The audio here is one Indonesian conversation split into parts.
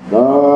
Ya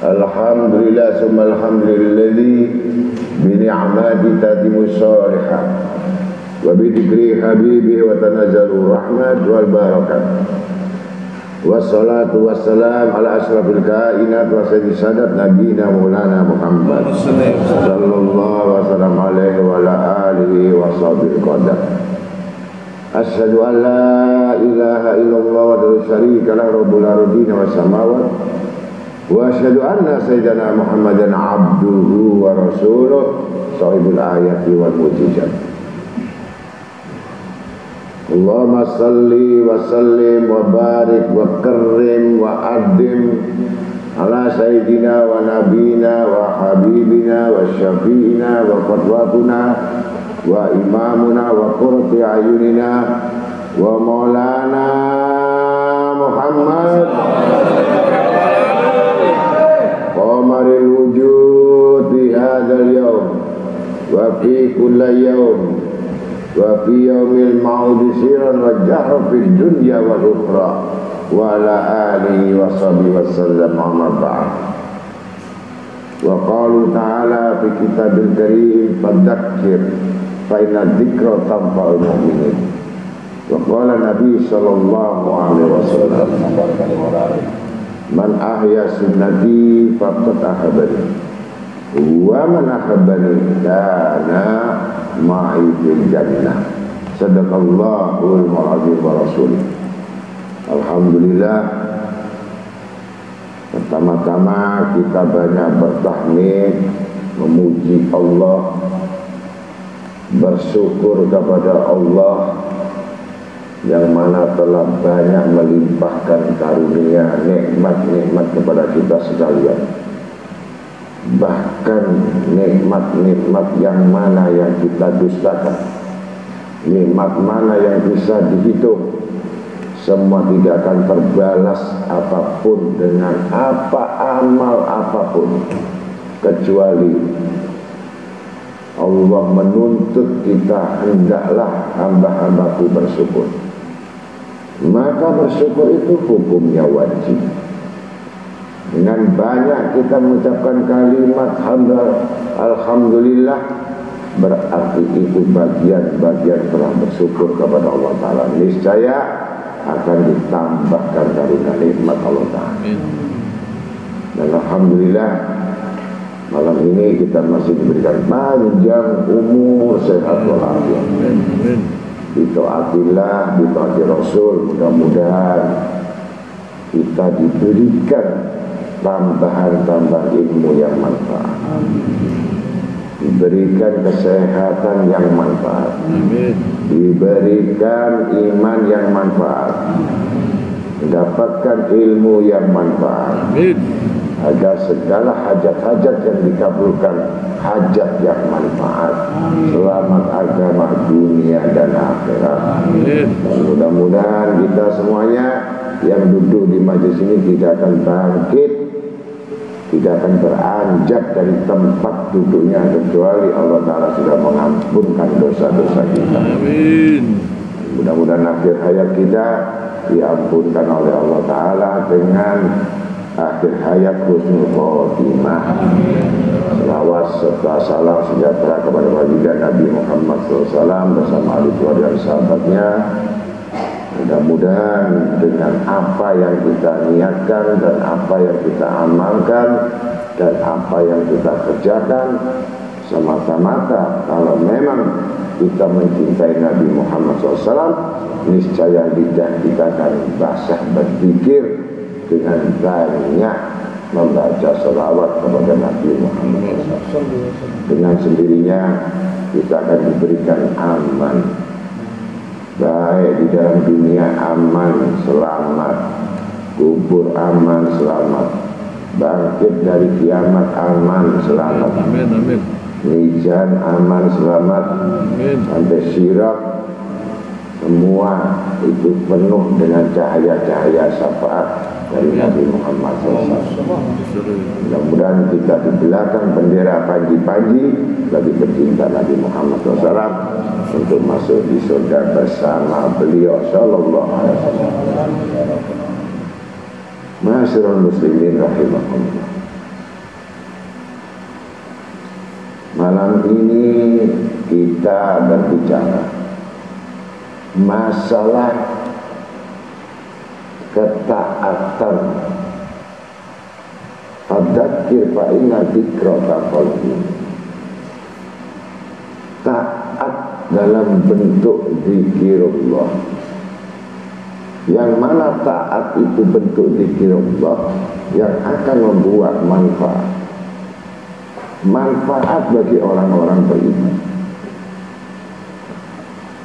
Alhamdulillah summa alhamdulilladzi bi ni'mati tatimu shalihat wa bi dzikri habibi wa tanazzalu rahmat wal barakat wassalatu wassalam ala asrafil kainat wa sayyidi sadat nabiyina maulana Muhammad sallallahu wasallam alaihi wa ala alihi wa sahbihi qadar. Asyhadu an la ilaha illallah wa la syarika lahu rabbul ardi was samawati wa asyhadu anna sayyidana Muhammadan abduhu wa rasuluh sahibul ayati wal mujizat. Allahumma salli wa sallim wa barik wa karrim wa adim ala sayyidina wa nabina wa habibina wa syafi'ina wa qudwatuna wa imamuna wa qurrati ayunina wa maulana Muhammad qamaril wujud fi hadzal yawm wa fi kulli yawm wa fi yaumil ma'ud siran wa jahra fid dunya wal ukhra wa ala alihi wa sahbihi wasallam amma ba'd. Wa qalu ta'ala fi kitabil karim fadzakir fa inna dzikra tanfa'ul mu'minin. Wa qala Nabi sallallahu alaihi wasallam man ahya sunnati faqad ahabbani wa man ahabbani kana ma'i fil jannah. Sadaqallahul mu'adzim wa rasulih. Alhamdulillah, pertama-tama kita banyak bertahmid, memuji Allah, bersyukur kepada Allah yang mana telah banyak melimpahkan karunia nikmat-nikmat kepada kita sekalian. Bahkan nikmat-nikmat yang mana yang kita dustakan, nikmat mana yang bisa dihitung, semua tidak akan terbalas apapun dengan amal apapun, kecuali Allah menuntut kita hendaklah hamba-hambaku bersyukur. Maka bersyukur itu hukumnya wajib. Dengan banyak kita mengucapkan kalimat alhamdulillah, berarti itu bagian-bagian telah bersyukur kepada Allah Ta'ala. Niscaya akan ditambahkan karunia nikmat Allah Ta'ala. Dan alhamdulillah, malam ini kita masih diberikan panjang umur, sehat walafiat. Ditaatillah, ditaati Rasul. Mudah-mudahan kita diberikan tambahan ilmu yang manfaat, diberikan kesehatan yang manfaat, diberikan iman yang manfaat, mendapatkan ilmu yang manfaat, agar segala hajat-hajat yang dikabulkan, hajat yang manfaat, selamat agama dunia dan akhirat. Mudah-mudahan kita semuanya yang duduk di majelis ini tidak akan bangkit, tidak akan beranjak dari tempat duduknya, kecuali Allah Ta'ala sudah mengampunkan dosa-dosa kita. Amin. Mudah-mudahan akhir hayat kita diampunkan oleh Allah Ta'ala dengan akhir hayat husnul khotimah. Selawat serta salam sejahtera kepada baginda Nabi Muhammad SAW bersama ahli keluarga dan sahabatnya. Mudah-mudahan dengan apa yang kita niatkan dan apa yang kita amalkan dan apa yang kita kerjakan, semata-mata kalau memang kita mencintai Nabi Muhammad SAW, niscaya lidah kita akan basah berpikir dengan banyak membaca salawat kepada Nabi Muhammad SAW. Dengan sendirinya kita akan diberikan aman, baik di dalam dunia aman selamat, kubur aman selamat, bangkit dari kiamat aman selamat, amin. Mizan aman selamat, amin. Sampai sirat semua itu penuh dengan cahaya-cahaya syafaat dari Nabi Muhammad SAW. Mudah-mudahan kita di belakang bendera panji-panji bagi pecinta Nabi Muhammad SAW untuk masuk di surga bersama beliau Sallallahu Alaihi Wasallam. Ma'asyiral muslimin rahimahullah. Malam ini kita berbicara masalah ketaatan. Fadzakir fa inna dzikra tanfa'ul mu'minin. Taat dalam bentuk zikirullah. Yang mana taat itu bentuk zikirullah yang akan membuat manfaat. Manfaat bagi orang-orang beriman.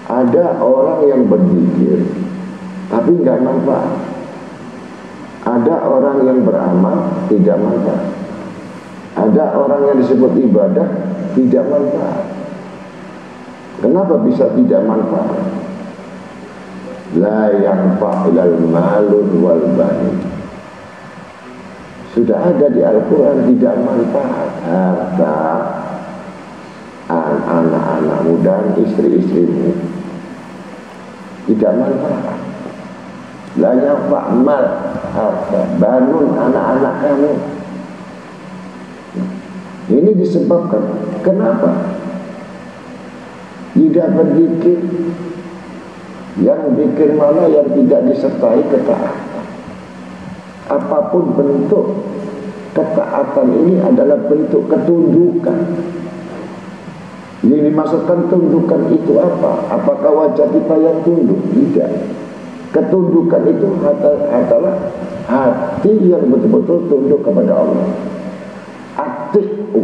Ada orang yang berzikir tapi nggak manfaat. Ada orang yang beramal tidak manfaat. Ada orang yang disebut ibadah tidak manfaat. Kenapa bisa tidak manfaat? La yanfa'ilal malun wal banin. Sudah ada di Al-Quran, tidak manfaat harta anak-anakmu dan istri-istrimu, tidak manfaat. La yanfa'mal harta banun anak-anak kamu. Ini disebabkan kenapa? Tidak berzikir. Yang zikir mana yang tidak disertai ketaatan. Apapun bentuk ketaatan ini adalah bentuk ketundukan. Ini dimaksudkan tundukan itu apa? Apakah wajah kita yang tunduk? Tidak. Ketundukan itu adalah hati yang betul-betul tunduk kepada Allah. Ati'u.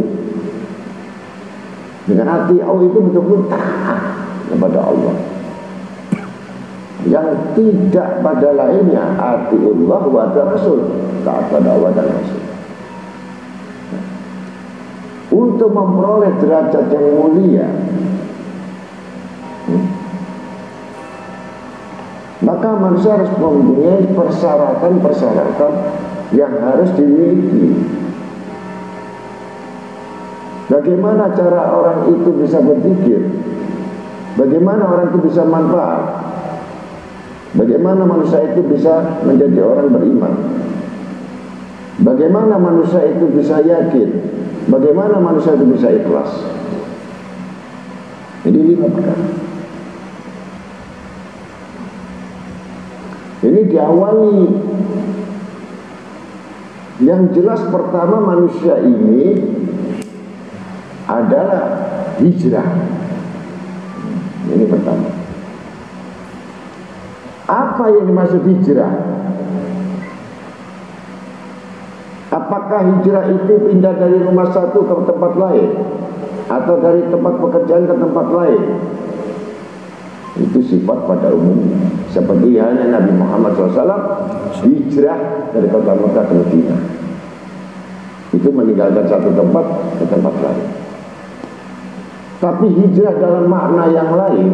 Dengan ati'u itu betul-betul taat kepada Allah. Yang tidak pada lainnya atiullah wa rasul, taat pada Allah dan Rasul. Untuk memperoleh derajat yang mulia, maka manusia harus mempunyai persyaratan-persyaratan yang harus dimiliki. Bagaimana cara orang itu bisa berzikir? Bagaimana orang itu bisa manfaat? Bagaimana manusia itu bisa menjadi orang beriman? Bagaimana manusia itu bisa yakin? Bagaimana manusia itu bisa ikhlas? Jadi 5 perkara. Ini diawali. Yang jelas pertama, manusia ini adalah hijrah. Ini pertama. Apa yang dimaksud hijrah? Apakah hijrah itu pindah dari rumah satu ke tempat lain, atau dari tempat pekerjaan ke tempat lain? Itu sifat pada umumnya. Seperti halnya Nabi Muhammad SAW hijrah dari kota Mekah ke Madinah. Itu meninggalkan satu tempat ke tempat lain. Tapi hijrah dalam makna yang lain.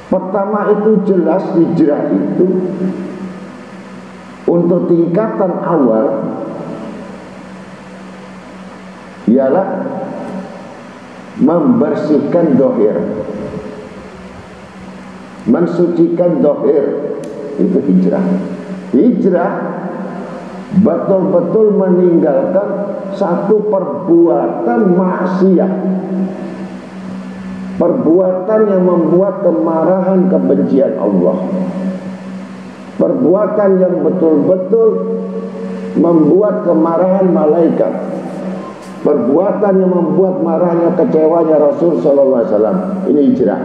Pertama itu jelas hijrah itu untuk tingkatan awal ialah membersihkan dohir, mensucikan dohir. Itu hijrah. Hijrah betul-betul meninggalkan satu perbuatan maksiat, perbuatan yang membuat kemarahan, kebencian Allah, perbuatan yang betul-betul membuat kemarahan malaikat, perbuatan yang membuat marahnya, kecewanya Rasul Sallallahu Alaihi Wasallam. Ini hijrah.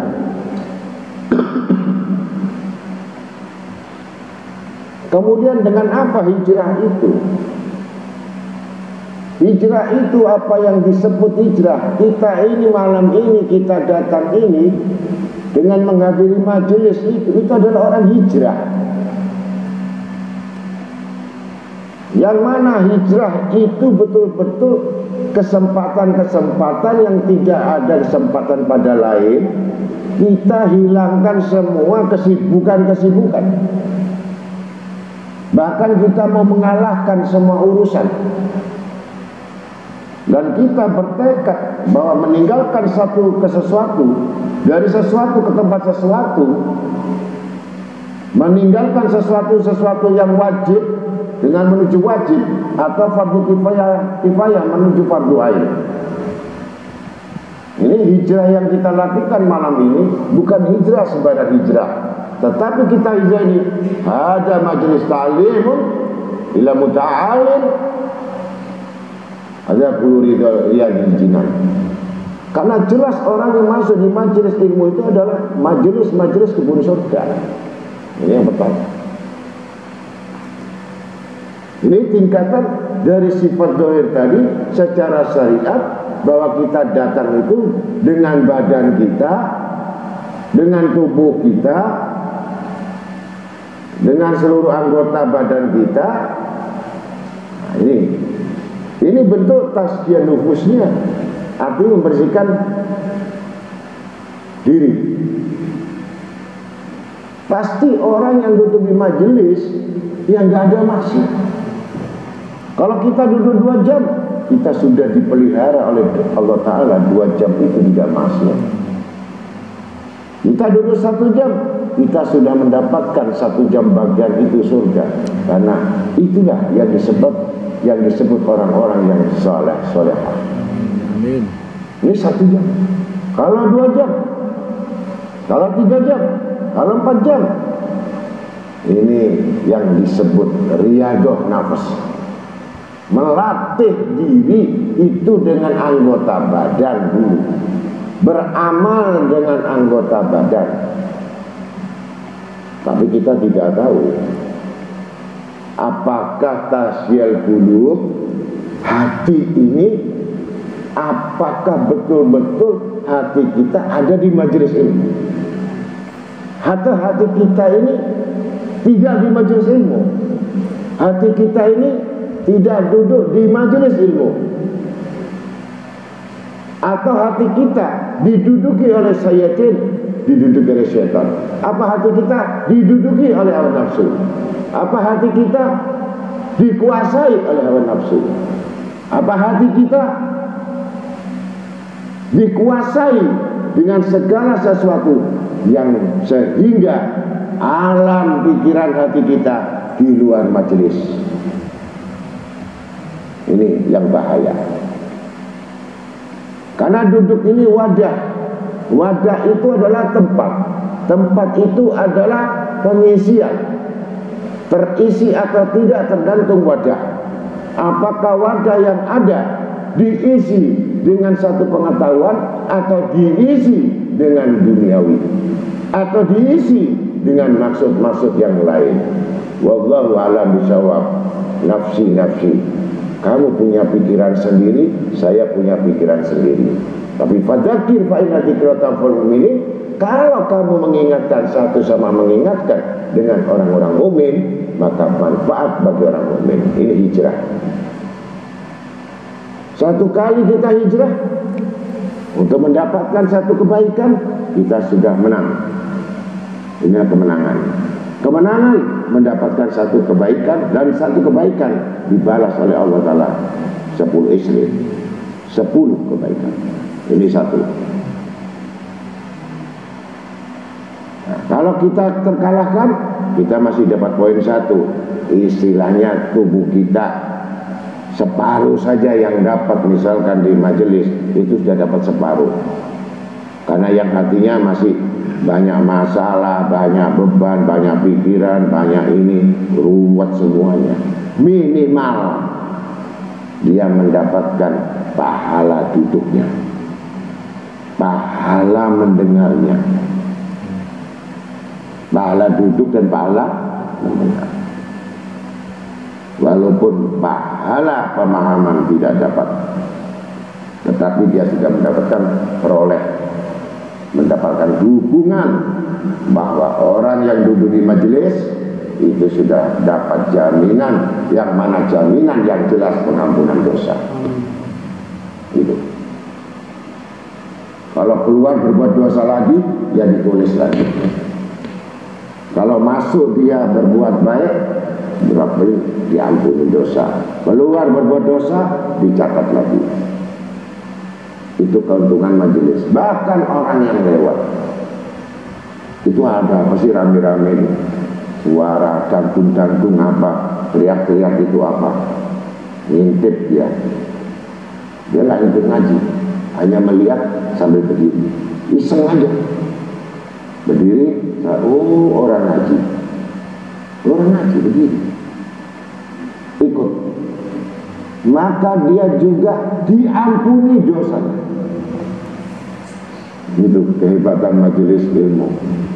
Kemudian dengan apa hijrah itu? Hijrah itu apa yang disebut hijrah? Kita ini malam ini, kita datang ini dengan menghadiri majelis itu adalah orang hijrah. Yang mana hijrah itu betul-betul kesempatan-kesempatan yang tidak ada kesempatan pada lain. Kita hilangkan semua kesibukan-kesibukan. Bahkan kita mau mengalahkan semua urusan. Dan kita bertekad bahwa meninggalkan satu ke sesuatu, dari sesuatu ke tempat sesuatu, meninggalkan sesuatu yang wajib dengan menuju wajib, atau fardu kifayah menuju fardu ain. Ini hijrah yang kita lakukan malam ini bukan hijrah sebagai hijrah, tetapi kita hijrah ini ada majelis ta'limun ila muta'alim, ada riyadil jinan. Karena jelas orang yang masuk di majelis ilmu itu adalah majelis kebun surga. Ini yang pertama. Ini tingkatan dari sifat dohir tadi secara syariat, bahwa kita datang itu dengan badan kita, dengan tubuh kita, dengan seluruh anggota badan kita. Nah, ini bentuk tazkiyah nufusnya, artinya membersihkan diri. Pasti orang yang duduk di majelis yang nggak ada maksiat. Kalau kita duduk 2 jam, kita sudah dipelihara oleh Allah Ta'ala. 2 jam itu tidak maksiat. Kita duduk 1 jam, kita sudah mendapatkan 1 jam bagian itu surga. Karena itulah yang disebut orang-orang yang saleh, solehah. Amin. Ini 1 jam. Kalau 2 jam, kalau 3 jam, kalau 4 jam, ini yang disebut riyadah nafas. Melatih diri itu dengan anggota badan dulu, beramal dengan anggota badan. Tapi kita tidak tahu apakah tasyil qulub, hati ini, apakah betul-betul hati kita ada di majelis ilmu, atau hati kita ini tidak di majelis ilmu, hati kita ini tidak duduk di majelis ilmu, atau hati kita diduduki oleh syaitan, diduduki oleh syaitan. Apa hati kita diduduki oleh hawa nafsu? Apa hati kita dikuasai oleh hawa nafsu? Apa hati kita dikuasai dengan segala sesuatu yang sehingga alam pikiran hati kita di luar majelis? Ini yang bahaya. Karena duduk ini wadah. Wadah itu adalah tempat. Tempat itu adalah pengisian. Terisi atau tidak tergantung wadah. Apakah wadah yang ada diisi dengan satu pengetahuan, atau diisi dengan duniawi, atau diisi dengan maksud-maksud yang lain. Wallahu a'lam bishawab. Nafsi. Kamu punya pikiran sendiri, saya punya pikiran sendiri. Tapi fadzakir fa inna dzikra tanfa'ul mu'minin. Kalau kamu mengingatkan satu sama mengingatkan dengan orang-orang mukmin, maka manfaat bagi orang mukmin. Ini hijrah. Satu kali kita hijrah untuk mendapatkan satu kebaikan, kita sudah menang. Ini kemenangan. Kemenangan mendapatkan satu kebaikan, dan satu kebaikan dibalas oleh Allah Ta'ala 10 isri, 10 kebaikan. Ini satu. Nah, kalau kita terkalahkan, kita masih dapat poin 1. Istilahnya tubuh kita separuh saja yang dapat, misalkan di majelis itu sudah dapat separuh. Karena yang hatinya masih banyak masalah, banyak beban, banyak pikiran, banyak ini, ruwet semuanya. Minimal dia mendapatkan pahala duduknya, pahala mendengarnya, pahala duduk dan pahala mendengar. Walaupun pahala pemahaman tidak dapat, tetapi dia sudah mendapatkan dukungan bahwa orang yang duduk di majelis itu sudah dapat jaminan, yang mana jaminan yang jelas pengampunan dosa. Itu. Kalau keluar berbuat dosa lagi, ya ditulis lagi. Kalau masuk dia berbuat baik, berarti diampuni dosa. Keluar berbuat dosa, dicatat lagi. Itu keuntungan majelis. Bahkan orang yang lewat itu ada apa sih rame-rame ini? suara dantung-dantung apa, teriak-teriak itu apa, ngintip dia nggak ikut ngaji, hanya melihat sambil berdiri, iseng aja berdiri. Oh, orang ngaji berdiri ikut, maka dia juga diampuni dosanya. Itu kehebatan majelis ilmu.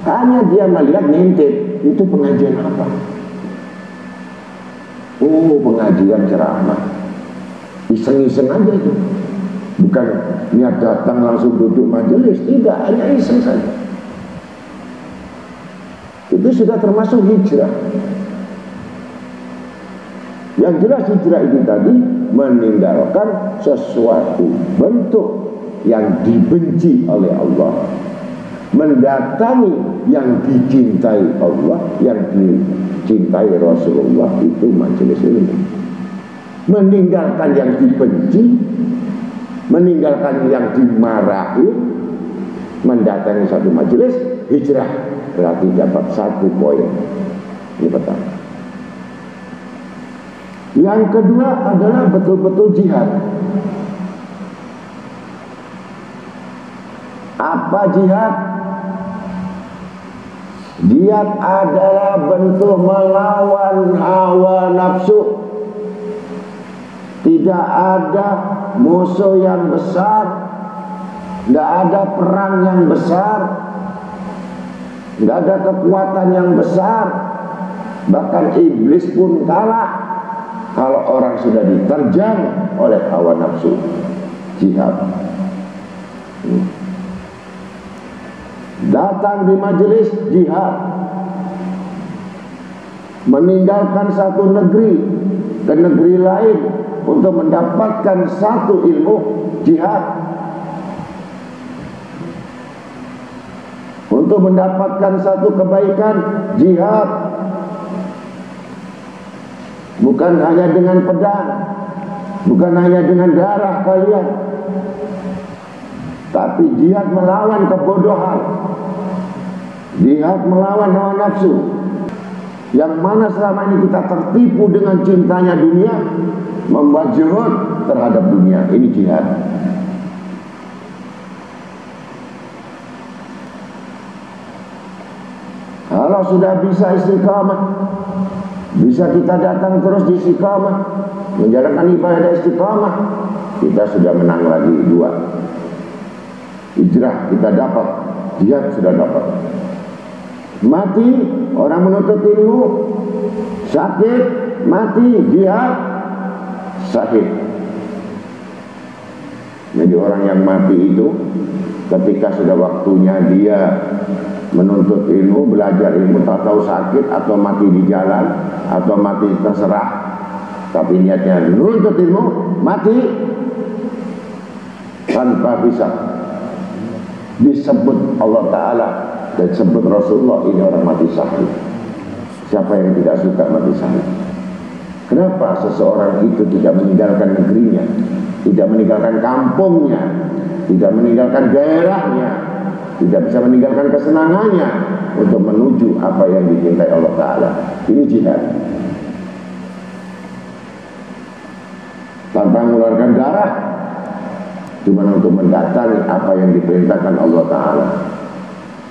Hanya dia melihat ngintip, itu pengajian apa? Oh, pengajian ceramah. Iseng-iseng aja itu. Bukan niat datang langsung duduk majelis, tidak, hanya iseng saja. Itu sudah termasuk hijrah. Yang jelas hijrah itu tadi meninggalkan sesuatu bentuk yang dibenci oleh Allah, mendatangi yang dicintai Allah, yang dicintai Rasulullah, itu majelis ilmu. Meninggalkan yang dibenci, meninggalkan yang dimarahi, mendatangi satu majelis, hijrah. Berarti dapat 1 poin. Ini pertama. Yang kedua adalah betul-betul jihad. Apa jihad? Jihad adalah bentuk melawan hawa nafsu. Tidak ada musuh yang besar, tidak ada perang yang besar, tidak ada kekuatan yang besar. Bahkan iblis pun kalah kalau orang sudah diterjang oleh hawa nafsu. Jihad. Datang di majelis, jihad. Meninggalkan satu negeri ke negeri lain untuk mendapatkan satu ilmu, jihad. Untuk mendapatkan satu kebaikan, jihad. Bukan hanya dengan pedang, bukan hanya dengan darah kalian, tapi jihad melawan kebodohan, jihad melawan hawa nafsu. Yang mana selama ini kita tertipu dengan cintanya dunia, membuat jihad terhadap dunia. Ini jihad. Kalau sudah bisa istiqamah, bisa kita datang terus di istiqamah, menjalankan ibadah istiqamah, kita sudah menang lagi 2. Hijrah kita dapat, jihad sudah dapat. Mati orang menuntut ilmu, sakit, mati, jihad, sakit. Jadi orang yang mati itu ketika sudah waktunya dia menuntut ilmu, belajar ilmu, tak tahu sakit atau mati di jalan atau mati terserah, tapi niatnya menuntut ilmu, mati tanpa bisa disebut Allah Ta'ala dan sebut Rasulullah, ini orang mati syahid. Siapa yang tidak suka mati syahid? Kenapa seseorang itu tidak meninggalkan negerinya, tidak meninggalkan kampungnya, tidak meninggalkan daerahnya, tidak bisa meninggalkan kesenangannya untuk menuju apa yang dicintai Allah Ta'ala? Ini jihad. Tanpa mengeluarkan darah, cuma untuk mendatangi apa yang diperintahkan Allah Ta'ala,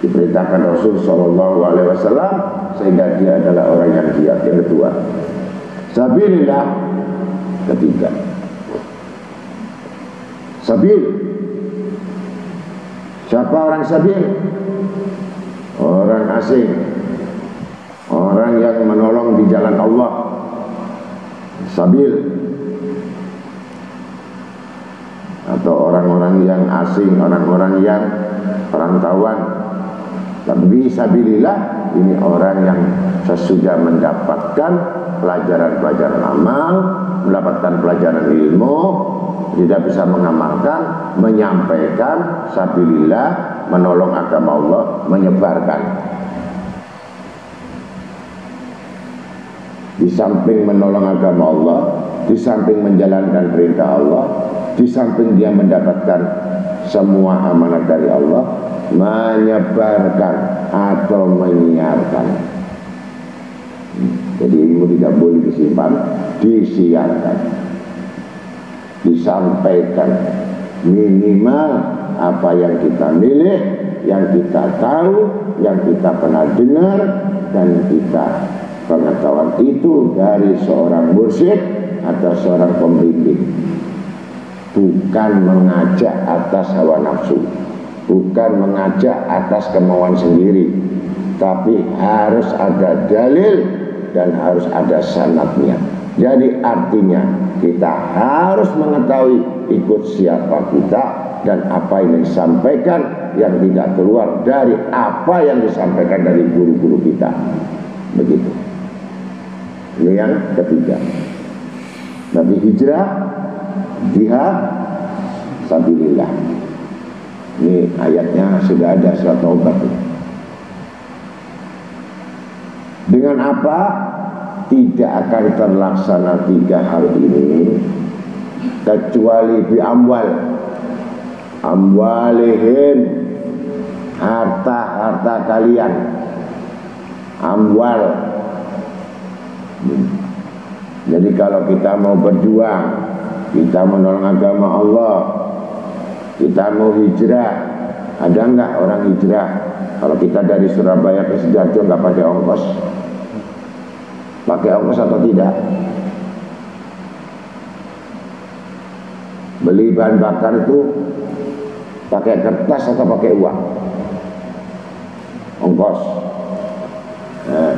diperintahkan Rasul Sallallahu Alaihi Wasallam, sehingga dia adalah orang yang jihad. Yang kedua, sabilillah. Ketiga, sabil. Siapa orang sabil? Orang asing, orang yang menolong di jalan Allah. Sabil. Atau orang-orang yang asing, orang-orang yang perantauan. Tapi sabilillah ini orang yang sesudah mendapatkan pelajaran-pelajaran amal, mendapatkan pelajaran ilmu, tidak bisa mengamalkan, menyampaikan, sabilillah, menolong agama Allah, menyebarkan. Di samping menolong agama Allah, di samping menjalankan perintah Allah, di samping dia mendapatkan semua amanat dari Allah, menyebarkan atau menyiarkan. Jadi ilmu tidak boleh disimpan, disiarkan, disampaikan. Minimal apa yang kita milih, yang kita tahu, yang kita pernah dengar, dan kita pengetahuan itu dari seorang mursyid atau seorang pembimbing. Bukan mengajak atas hawa nafsu, bukan mengajak atas kemauan sendiri, tapi harus ada dalil dan harus ada sanadnya. Jadi artinya kita harus mengetahui ikut siapa kita dan apa yang disampaikan, yang tidak keluar dari apa yang disampaikan dari guru-guru kita. Begitu. Ini yang ketiga. Nabi hijrah, jihad, sabilillah. Ini ayatnya sudah ada surat Taubah. Dengan apa? Tidak akan terlaksana tiga hal ini kecuali bi amwalihim, harta kalian, amwal. Jadi kalau kita mau berjuang, kita menolong agama Allah, kita mau hijrah, ada enggak orang hijrah? Kalau kita dari Surabaya ke Sidoarjo enggak pakai ongkos? Pakai ongkos atau tidak? Beli bahan bakar itu pakai kertas atau pakai uang? Ongkos. Nah,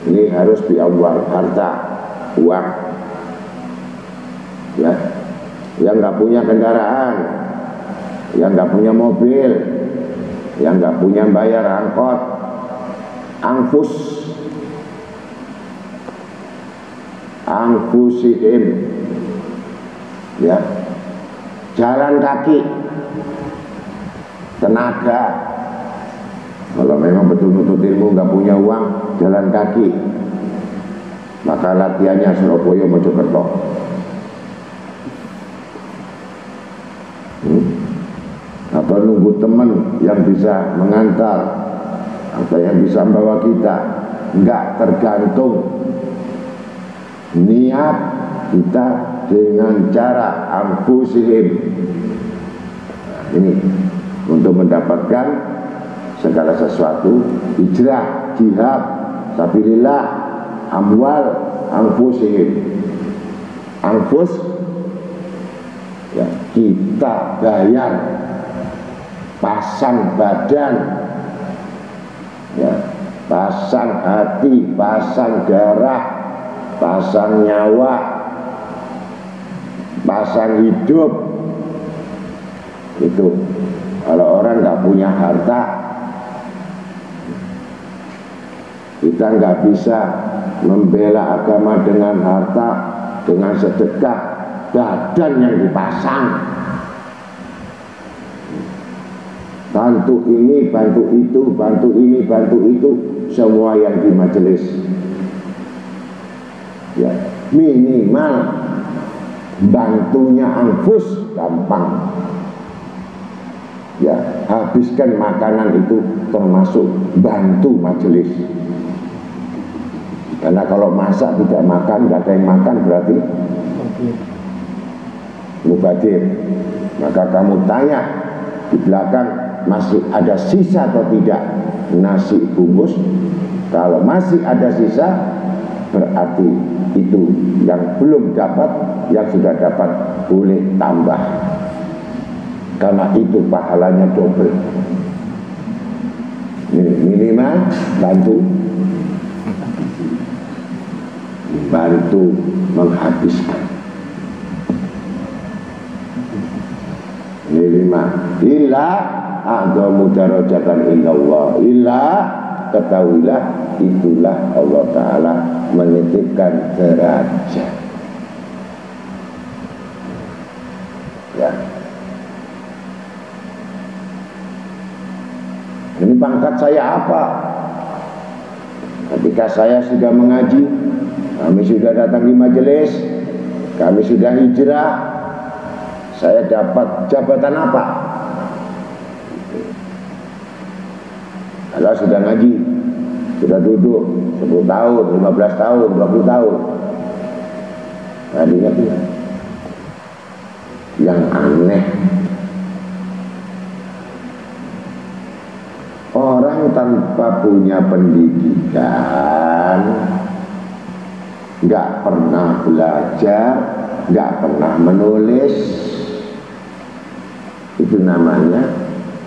ini harus biawal, harta, uang. Ya, yang nggak punya kendaraan, yang nggak punya mobil, yang nggak punya bayar angkot, angkusihim, ya, jalan kaki, tenaga. Kalau memang betul-betul ilmu nggak punya uang, jalan kaki, maka latihannya Surabaya Mojokerto. Atau nunggu teman yang bisa mengantar atau yang bisa membawa kita. Enggak, tergantung niat kita dengan cara anfusihim. Nah, ini untuk mendapatkan segala sesuatu, hijrah, jihad, sabilillah, amwal, anfusihim. Anfus, ya, kita bayar, pasang badan, ya, pasang hati, pasang darah, pasang nyawa, pasang hidup. Itu kalau orang nggak punya harta, kita nggak bisa membela agama dengan harta, dengan sedekah, badan yang dipasang. Bantu ini, bantu itu, bantu ini, bantu itu, semua yang di majelis. Ya, minimal bantunya anfus gampang. Ya, habiskan makanan itu termasuk bantu majelis. Karena kalau masak tidak makan, nggak ada yang makan berarti mubadir. Maka kamu tanya di belakang, masih ada sisa atau tidak nasi bungkus? Kalau masih ada sisa, berarti itu yang belum dapat, yang sudah dapat boleh tambah, karena itu pahalanya double. Minimal bantu menghabiskan. Minimal illa a'dhamu darajatan illallah, illa ketahuilah itulah Allah Ta'ala menitipkan derajat. Ya, ini pangkat saya apa? Ketika saya sudah mengaji, kami sudah datang di majelis, kami sudah hijrah, saya dapat jabatan apa? Kalau sudah ngaji, sudah duduk, 10 tahun, 15 tahun, 20 tahun. Nah, ingat ya. Yang aneh, orang tanpa punya pendidikan, nggak pernah belajar, nggak pernah menulis, itu namanya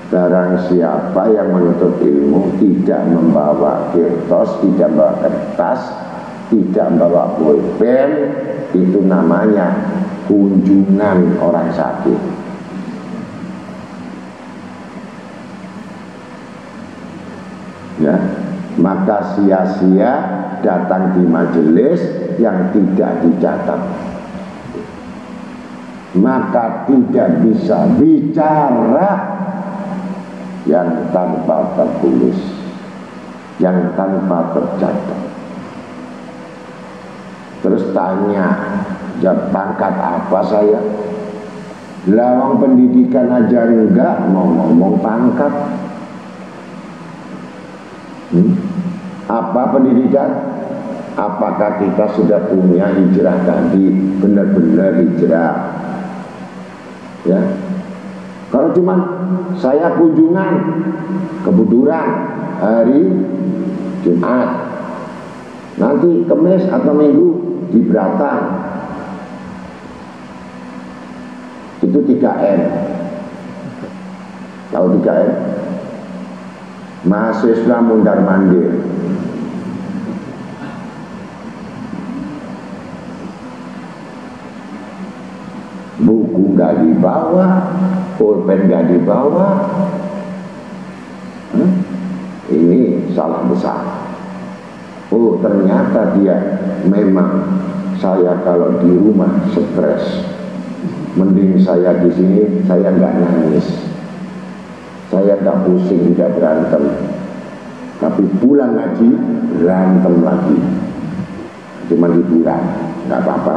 barang siapa yang menuntut ilmu tidak membawa kertas, tidak membawa kertas, tidak membawa pulpen, itu namanya kunjungan orang sakit. Ya, maka sia-sia datang di majelis yang tidak dicatat, maka tidak bisa bicara yang tanpa tertulis, yang tanpa tercatat. Terus tanya, pangkat apa saya? Lawang pendidikan aja enggak mau ngomong pangkat. Apa pendidikan? Apakah kita sudah punya hijrah tadi, benar-benar hijrah? Ya. Kalau cuman saya kunjungan kebuduran hari Jumat, nanti Kamis atau Minggu di Bratan, itu 3M. Tahu 3M? Mahasiswa mundar mandir. Buku nggak dibawa, pulpen nggak dibawa. Ini salah besar. Oh, ternyata dia memang, saya kalau di rumah stres, mending saya di sini saya nggak nangis, saya nggak pusing, nggak berantem. Tapi pulang ngaji berantem lagi, cuma hiburan, nggak apa-apa.